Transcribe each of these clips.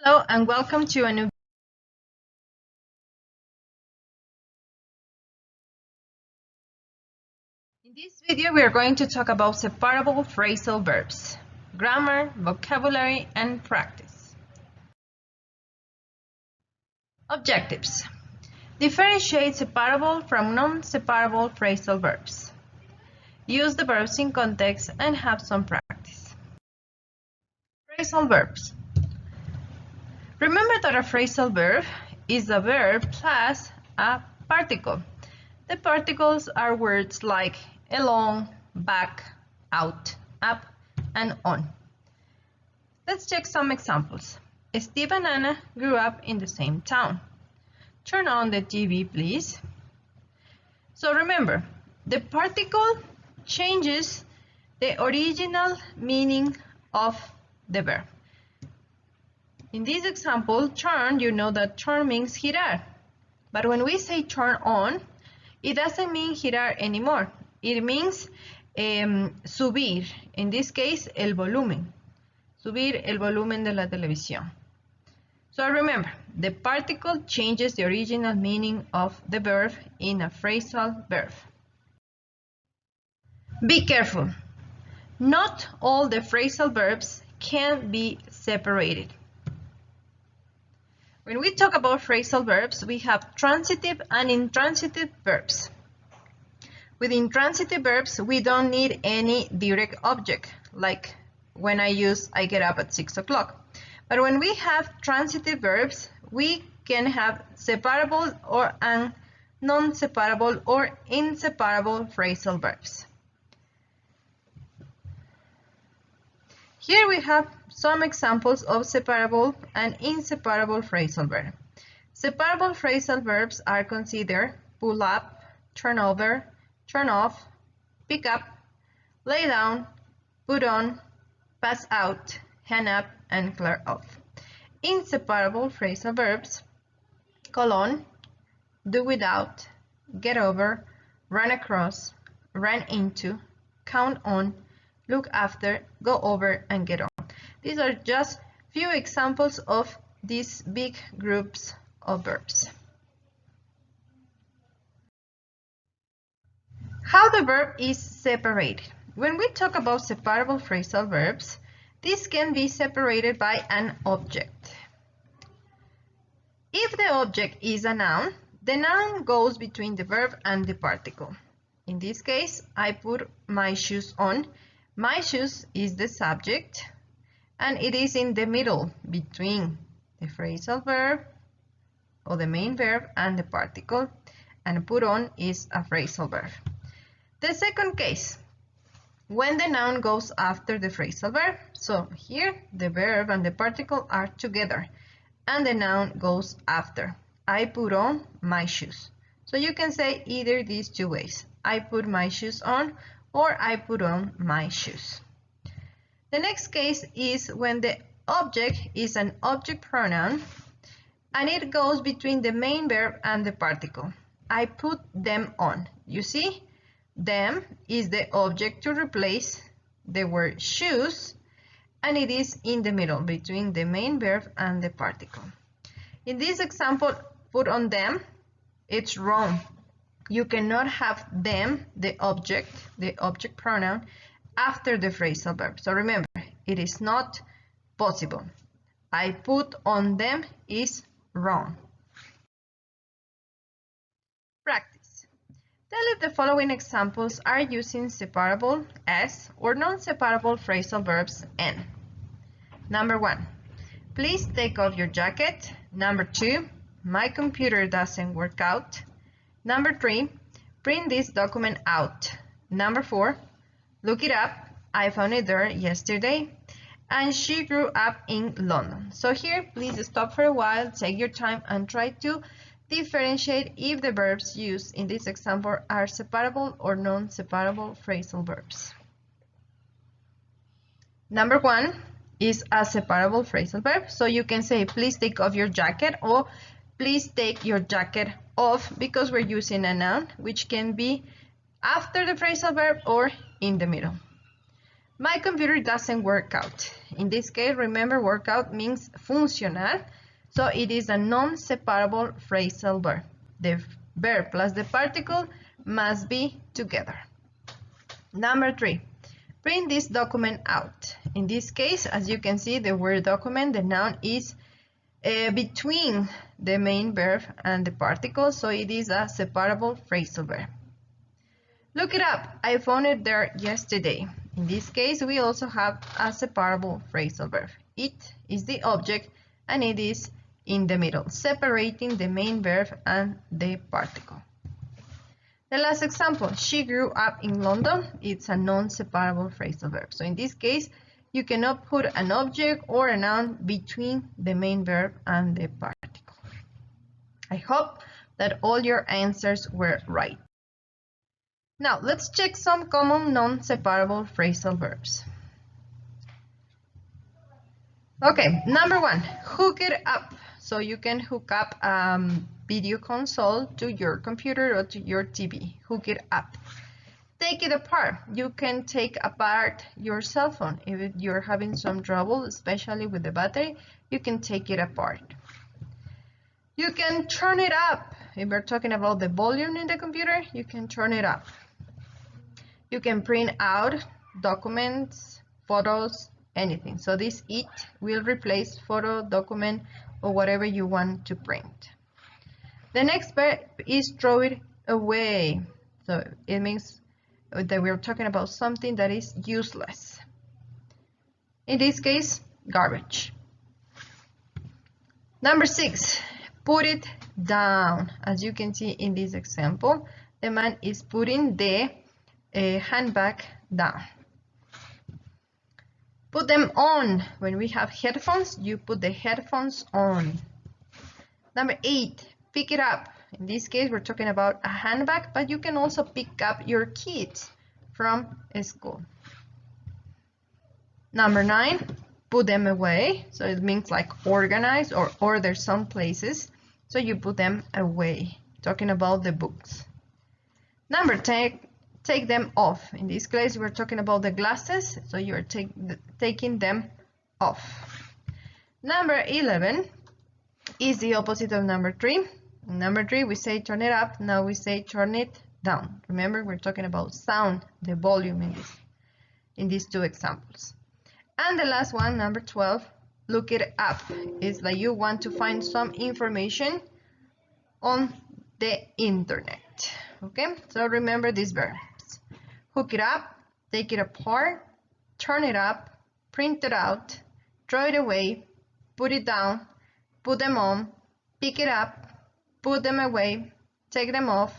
Hello and welcome to a new. In this video, we are going to talk about separable phrasal verbs, grammar, vocabulary, and practice. Objectives. Differentiate separable from non-separable phrasal verbs. Use the verbs in context and have some practice. Phrasal verbs. Remember that a phrasal verb is a verb plus a particle. The particles are words like along, back, out, up, and on. Let's check some examples. Steve and Anna grew up in the same town. Turn on the TV, please. So remember, the particle changes the original meaning of the verb. In this example, turn, you know that turn means girar. But when we say turn on, it doesn't mean girar anymore. It means subir. In this case, el volumen. Subir el volumen de la televisión. So remember, the particle changes the original meaning of the verb in a phrasal verb. Be careful. Not all the phrasal verbs can be separated. When we talk about phrasal verbs, we have transitive and intransitive verbs. With intransitive verbs, we don't need any direct object, like when I get up at 6 o'clock. But when we have transitive verbs, we can have separable or non-separable or inseparable phrasal verbs. Here we have some examples of separable and inseparable phrasal verbs. Separable phrasal verbs are considered pull up, turn over, turn off, pick up, lay down, put on, pass out, hang up, and clear off. Inseparable phrasal verbs: call on, do without, get over, run across, run into, count on, look after, go over, and get on. These are just few examples of these big groups of verbs. How the verb is separated. When we talk about separable phrasal verbs, this can be separated by an object. If the object is a noun, the noun goes between the verb and the particle. In this case, I put my shoes on. My shoes is the subject, and it is in the middle between the phrasal verb or the main verb and the particle, and put on is a phrasal verb. The second case, when the noun goes after the phrasal verb. So here the verb and the particle are together and the noun goes after. I put on my shoes. So you can say either these two ways. I put my shoes on or I put on my shoes. The next case is when the object is an object pronoun and it goes between the main verb and the particle. I put them on. You see? Them is the object to replace the word shoes, and it is in the middle between the main verb and the particle. In this example, put on them, it's wrong. You cannot have them, the object pronoun, after the phrasal verb. So remember, it is not possible. I put on them is wrong. Practice. Tell if the following examples are using separable S or non-separable phrasal verbs N. Number 1, please take off your jacket. Number 2, my computer doesn't work out. Number 3, print this document out. Number 4, look it up. I found it there yesterday. And she grew up in London. So here, please stop for a while, take your time and try to differentiate if the verbs used in this example are separable or non-separable phrasal verbs. Number 1 is a separable phrasal verb. So you can say, please take off your jacket, or please take your jacket off, because we're using a noun which can be after the phrasal verb or in the middle. My computer doesn't work out. In this case, remember, workout means funcionar, so it is a non-separable phrasal verb. The verb plus the particle must be together. Number 3, print this document out. In this case, as you can see, the word document, the noun is between the main verb and the particle, so it is a separable phrasal verb. Look it up. I found it there yesterday. In this case, we also have a separable phrasal verb. It is the object and it is in the middle, separating the main verb and the particle. The last example, she grew up in London. It's a non-separable phrasal verb. So in this case, you cannot put an object or a noun between the main verb and the particle. I hope that all your answers were right. Now, let's check some common non-separable phrasal verbs. Okay, number 1, hook it up. So you can hook up video console to your computer or to your TV. Hook it up. Take it apart. You can take apart your cell phone. If you're having some trouble, especially with the battery, you can take it apart. You can turn it up. If we're talking about the volume in the computer, you can turn it up. You can print out documents, photos, anything. So this it will replace photo, document, or whatever you want to print. The next verb is throw it away. So it means that we're talking about something that is useless. In this case, garbage. Number 6, put it down. As you can see in this example, the man is putting the handbag down. Put them on. When we have headphones, you put the headphones on. Number 8, pick it up. In this case, we're talking about a handbag, but you can also pick up your kids from school. Number 9, put them away. So it means like organize or order some places. So you put them away, talking about the books. Number 10, take them off. In this case, we're talking about the glasses, so you're taking them off. Number 11 is the opposite of number 3. In number 3, we say turn it up. Now we say turn it down. Remember, we're talking about sound, the volume in these two examples. And the last one, number 12, look it up. It's like you want to find some information on the internet. Okay, so remember these verbs. Hook it up, take it apart, turn it up, print it out, throw it away, put it down, put them on, pick it up, put them away, take them off,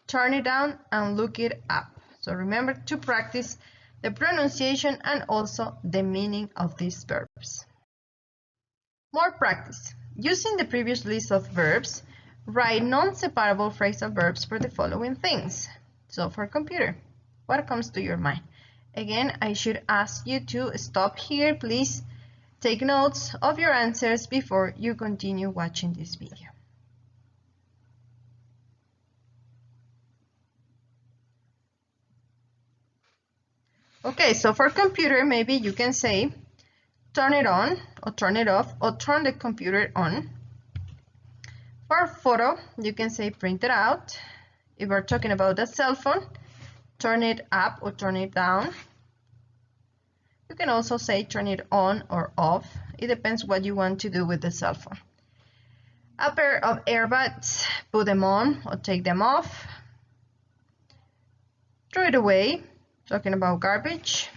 turn it down, and look it up. So remember to practice the pronunciation and also the meaning of these verbs. More practice. Using the previous list of verbs, write non-separable phrasal verbs for the following things. So for computer, what comes to your mind? Again, I should ask you to stop here. Please take notes of your answers before you continue watching this video. Okay, so for computer, maybe you can say turn it on or turn it off or turn the computer on. For photo, you can say print it out. If we're talking about a cell phone, turn it up or turn it down. You can also say turn it on or off. It depends what you want to do with the cell phone. A pair of earbuds, put them on or take them off. Throw it away, talking about garbage.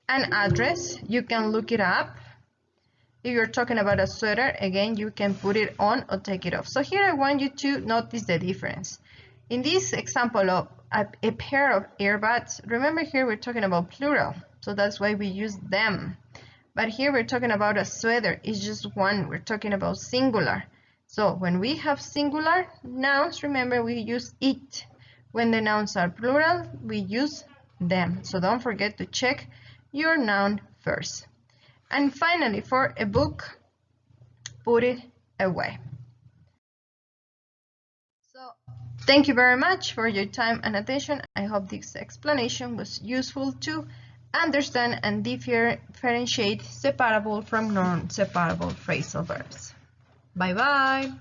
An address, you can look it up. If you're talking about a sweater, again, you can put it on or take it off. So here I want you to notice the difference. In this example of a pair of earbuds, remember here we're talking about plural, so that's why we use them. But here we're talking about a sweater, it's just one, we're talking about singular. So when we have singular nouns, remember we use it. When the nouns are plural, we use them. So don't forget to check your noun first. And finally, for a book, put it away. So thank you very much for your time and attention. I hope this explanation was useful to understand and differentiate separable from non-separable phrasal verbs. Bye bye!